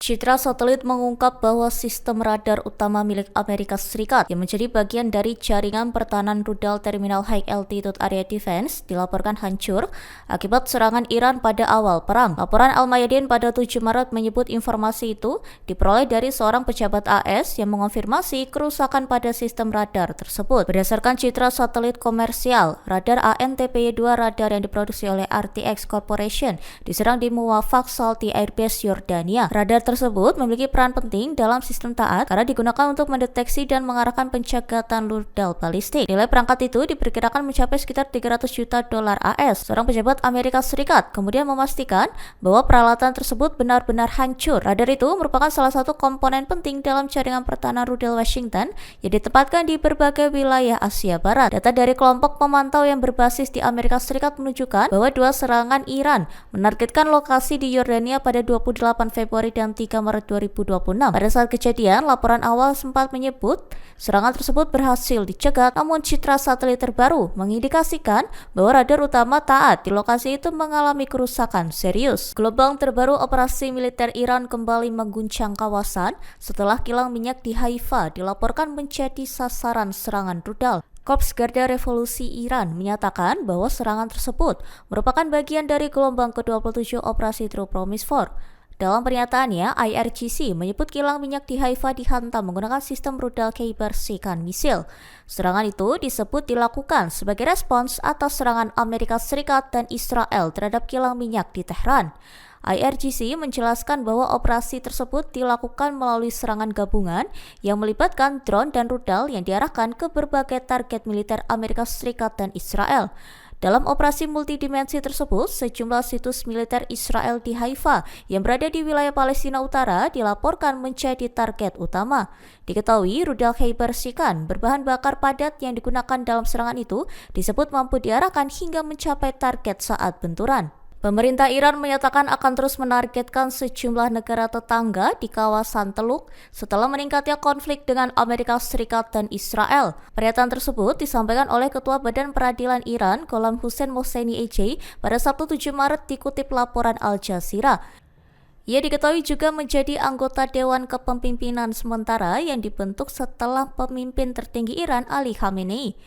Citra satelit mengungkap bahwa sistem radar utama milik Amerika Serikat yang menjadi bagian dari jaringan pertahanan rudal Terminal High Altitude Area Defense dilaporkan hancur akibat serangan Iran pada awal perang. Laporan Al-Mayadin pada 7 Maret menyebut informasi itu diperoleh dari seorang pejabat AS yang mengonfirmasi kerusakan pada sistem radar tersebut. Berdasarkan citra satelit komersial, radar ANTPY-2 radar yang diproduksi oleh RTX Corporation diserang di Muwafaq Salti Airbase Yordania. Radar tersebut memiliki peran penting dalam sistem taat karena digunakan untuk mendeteksi dan mengarahkan pencegatan rudal balistik. Nilai perangkat itu diperkirakan mencapai sekitar 300 juta dolar AS. Seorang pejabat Amerika Serikat kemudian memastikan bahwa peralatan tersebut benar-benar hancur. Radar itu merupakan salah satu komponen penting dalam jaringan pertahanan rudal Washington yang ditempatkan di berbagai wilayah Asia Barat. Data dari kelompok pemantau yang berbasis di Amerika Serikat menunjukkan bahwa dua serangan Iran menargetkan lokasi di Yordania pada 28 Februari dan 3 Maret 2026. Pada saat kejadian, laporan awal sempat menyebut serangan tersebut berhasil dicegat, namun citra satelit terbaru mengindikasikan bahwa radar utama taat di lokasi itu mengalami kerusakan serius. Gelombang terbaru operasi militer Iran kembali mengguncang kawasan setelah kilang minyak di Haifa dilaporkan menjadi sasaran serangan rudal. Korps Garda Revolusi Iran menyatakan bahwa serangan tersebut merupakan bagian dari gelombang ke-27 operasi True Promise 4. Dalam pernyataannya, IRGC menyebut kilang minyak di Haifa dihantam menggunakan sistem rudal Khaybar Shikan misil. Serangan itu disebut dilakukan sebagai respons atas serangan Amerika Serikat dan Israel terhadap kilang minyak di Tehran. IRGC menjelaskan bahwa operasi tersebut dilakukan melalui serangan gabungan yang melibatkan drone dan rudal yang diarahkan ke berbagai target militer Amerika Serikat dan Israel. Dalam operasi multidimensi tersebut, sejumlah situs militer Israel di Haifa yang berada di wilayah Palestina Utara dilaporkan menjadi target utama. Diketahui rudal Khaybar Shikan berbahan bakar padat yang digunakan dalam serangan itu disebut mampu diarahkan hingga mencapai target saat benturan. Pemerintah Iran menyatakan akan terus menargetkan sejumlah negara tetangga di kawasan Teluk setelah meningkatnya konflik dengan Amerika Serikat dan Israel. Pernyataan tersebut disampaikan oleh Ketua Badan Peradilan Iran, Gholam Hossein Mohseni Ejei, pada Sabtu 7 Maret dikutip laporan Al Jazeera. Ia diketahui juga menjadi anggota Dewan Kepemimpinan Sementara yang dibentuk setelah pemimpin tertinggi Iran Ali Khamenei.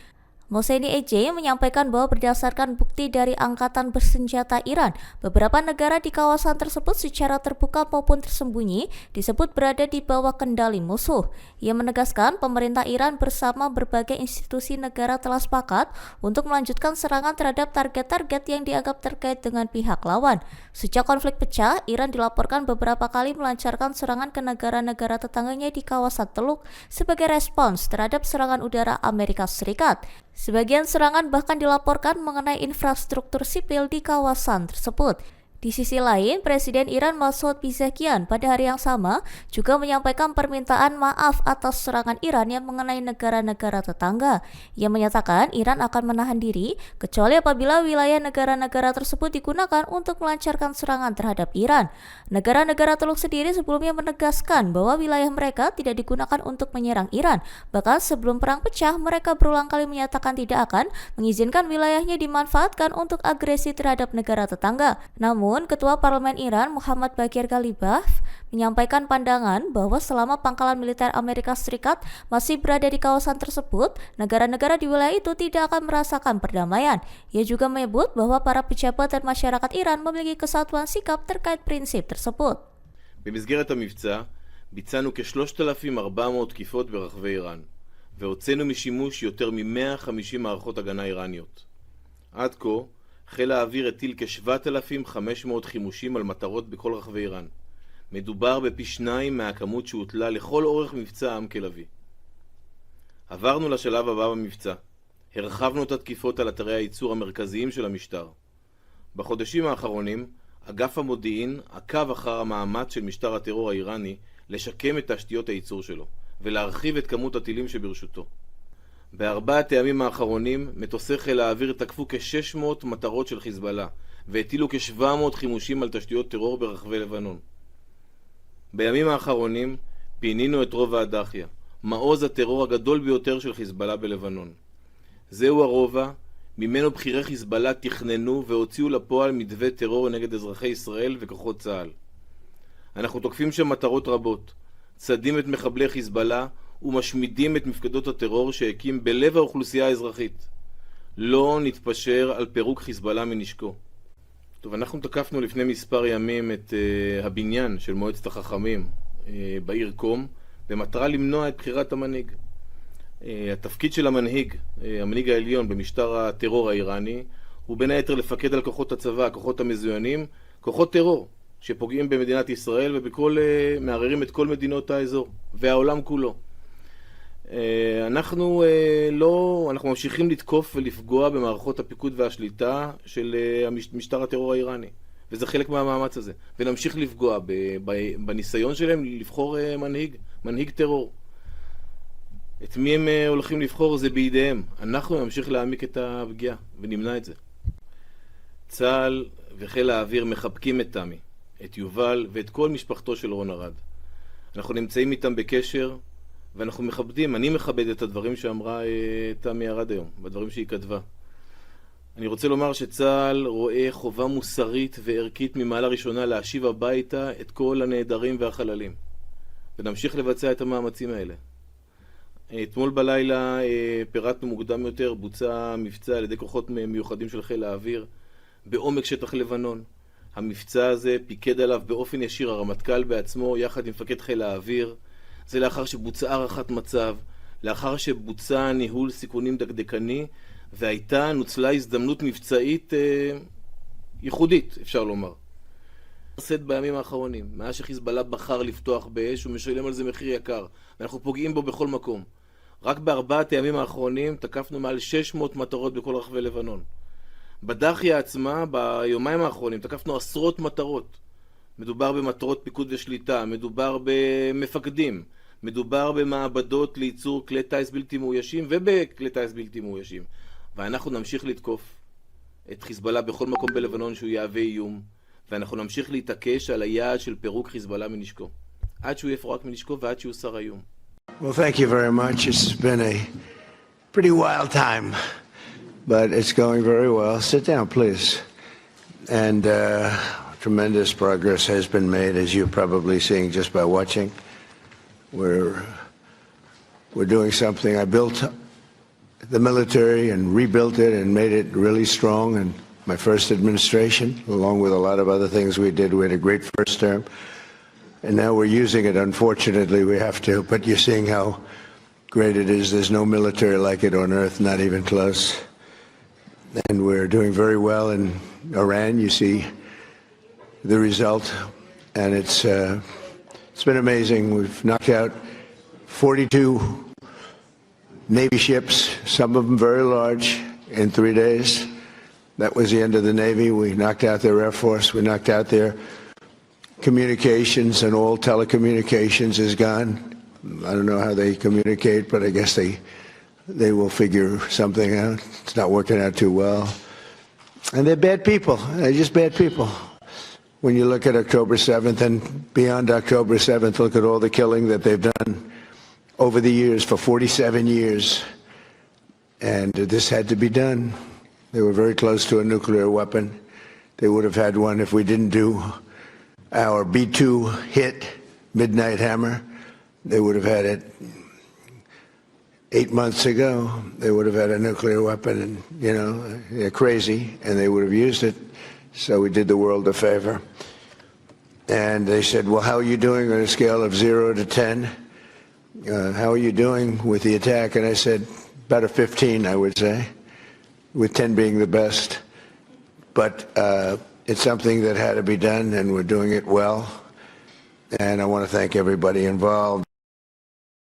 Mohseni Ejei menyampaikan bahwa berdasarkan bukti dari Angkatan Bersenjata Iran, beberapa negara di kawasan tersebut secara terbuka maupun tersembunyi disebut berada di bawah kendali musuh. Ia menegaskan pemerintah Iran bersama berbagai institusi negara telah sepakat untuk melanjutkan serangan terhadap target-target yang dianggap terkait dengan pihak lawan. Sejak konflik pecah, Iran dilaporkan beberapa kali melancarkan serangan ke negara-negara tetangganya di kawasan Teluk sebagai respons terhadap serangan udara Amerika Serikat. Sebagian serangan bahkan dilaporkan mengenai infrastruktur sipil di kawasan tersebut. Di sisi lain, Presiden Iran Masoud Pezeshkian pada hari yang sama juga menyampaikan permintaan maaf atas serangan Iran yang mengenai negara-negara tetangga. Ia menyatakan Iran akan menahan diri kecuali apabila wilayah negara-negara tersebut digunakan untuk melancarkan serangan terhadap Iran. Negara-negara Teluk sendiri sebelumnya menegaskan bahwa wilayah mereka tidak digunakan untuk menyerang Iran. Bahkan sebelum perang pecah, mereka berulang kali menyatakan tidak akan mengizinkan wilayahnya dimanfaatkan untuk agresi terhadap negara tetangga. Namun, Ketua Parlemen Iran Muhammad Bagher Ghalibaf menyampaikan pandangan bahwa selama pangkalan militer Amerika Serikat masih berada di kawasan tersebut, negara-negara di wilayah itu tidak akan merasakan perdamaian. Ia juga menyebut bahwa para pejabat dan masyarakat Iran memiliki kesatuan sikap terkait prinsip tersebut. במסגרת המבצע ביצענו כ-3,400 תקיפות ברחבי איראן, והוצאנו משימוש יותר מ-150 מערכות הגנה איראניות. עד כה חיל האוויר הטיל כ-7,500 חימושים על מטרות בכל רחבי איראן. מדובר בפי 2 מהכמות שהוטלה לכל אורך מבצע עם כלבי. עברנו לשלב הבא במבצע. הרחבנו את התקיפות על אתרי הייצור המרכזיים של המשטר. בחודשים האחרונים, אגף המודיעין עקב אחר המאמץ של משטר הטרור האיראני לשקם את תשתיות הייצור שלו, ולהרחיב את כמות הטילים שברשותו. בארבעת הימים האחרונים מטוסי חיל האוויר תקפו כ-600 מטרות של חיזבאללה והטילו כ-700 חימושים על תשתיות טרור ברחבי לבנון. בימים האחרונים פינינו את רובע הדחיה, מעוז הטרור הגדול ביותר של חיזבאללה בלבנון. זהו הרובע ממנו בכירי חיזבאללה תכננו והוציאו לפועל מתווה טרור נגד אזרחי ישראל וכוחות צה"ל. אנחנו תוקפים שם מטרות רבות, צדים את מחבלי חיזבאללה ומשמידים את מפקדות הטרור שהקים בלב האוכלוסייה האזרחית. לא נתפשר על פירוק חיזבאללה מנשקו. טוב, אנחנו תקפנו לפני מספר ימים את הבניין של מועצת החכמים בעיר קום, במטרה למנוע את בחירת המנהיג. התפקיד של המנהיג העליון במשטר הטרור האיראני, הוא בין היתר לפקד על כוחות הצבא, הכוחות המזוינים, כוחות טרור שפוגעים במדינת ישראל מערערים את כל מדינות האזור והעולם כולו. אנחנו ממשיכים לתקוף ולפגוע במערכות הפיקוד והשליטה של משטר הטרור האיראני, וזה חלק מהמאמץ הזה, ונמשיך לפגוע בניסיון שלהם לבחור מנהיג טרור. את מי הם הולכים לבחור זה בידיהם. אנחנו נמשיך להעמיק את הפגיעה ונמנע את זה. צה"ל וחיל האוויר מחבקים את תמי, את יובל ואת כל משפחתו של רון ארד. אנחנו נמצאים איתם בקשר ואנחנו מכבדים, אני מכבד את הדברים שאמרה תמי ארד היום, בדברים שהיא כתבה. אני רוצה לומר שצה"ל רואה חובה מוסרית וערכית ממעלה ראשונה להשיב הביתה את כל הנעדרים והחללים. ונמשיך לבצע את המאמצים האלה. אתמול בלילה פירטנו מוקדם יותר, בוצע מבצע על ידי כוחות מיוחדים של חיל האוויר בעומק שטח לבנון. המבצע הזה פיקד עליו באופן ישיר הרמטכ"ל בעצמו יחד עם מפקד חיל האוויר. זה לאחר שבוצעה הערכת מצב, לאחר שבוצע ניהול סיכונים דקדקני, נוצלה הזדמנות מבצעית ייחודית, אפשר לומר. נעשית בימים האחרונים, מאז שחיזבאללה בחר לפתוח באש, הוא משלם על זה מחיר יקר, ואנחנו פוגעים בו בכל מקום. רק בארבעת הימים האחרונים תקפנו מעל 600 מטרות בכל רחבי לבנון. בדחיה עצמה, ביומיים האחרונים, תקפנו עשרות מטרות. מדובר במטרות פיקוד ושליטה, מדובר במפקדים, מדובר במעבדות לייצור כלי טייס בלתי מאוישים ובכלי טייס בלתי מאוישים. ואנחנו נמשיך לתקוף את חיזבאללה בכל מקום בלבנון שהוא יהווה איום, ואנחנו נמשיך להתעקש על היעד של פירוק חיזבאללה מנשקו, עד שהוא יפורק מנשקו ועד שהוא שר האיום. Well, thank you very much. It's been a pretty wild time, but it's going very well. Sit down, please. And tremendous progress has been made, as you're probably seeing just by watching. We're doing something. I built the military and rebuilt it and made it really strong in my first administration, along with a lot of other things we did. We had a great first term. And now we're using it. Unfortunately, we have to. But you're seeing how great it is. There's no military like it on earth, not even close. And we're doing very well in Iran. You see the result. And it's been amazing. We've knocked out 42 Navy ships, some of them very large, in 3 days. That was the end of the Navy. We knocked out their Air Force. We knocked out their communications, and all telecommunications is gone. I don't know how they communicate, but I guess they will figure something out. It's not working out too well. And they're bad people. They're just bad people. When you look at October 7th and beyond October 7th, look at all the killing that they've done over the years, for 47 years. And this had to be done. They were very close to a nuclear weapon. They would have had one if we didn't do our B-2 hit, Midnight Hammer. They would have had it 8 months ago. They would have had a nuclear weapon, and, you know, they're crazy, and they would have used it. So we did the world a favor. And they said, well, how are you doing on a scale of 0 to 10? How are you doing with the attack? And I said, about a 15, I would say, with 10 being the best. But it's something that had to be done, and we're doing it well. And I want to thank everybody involved.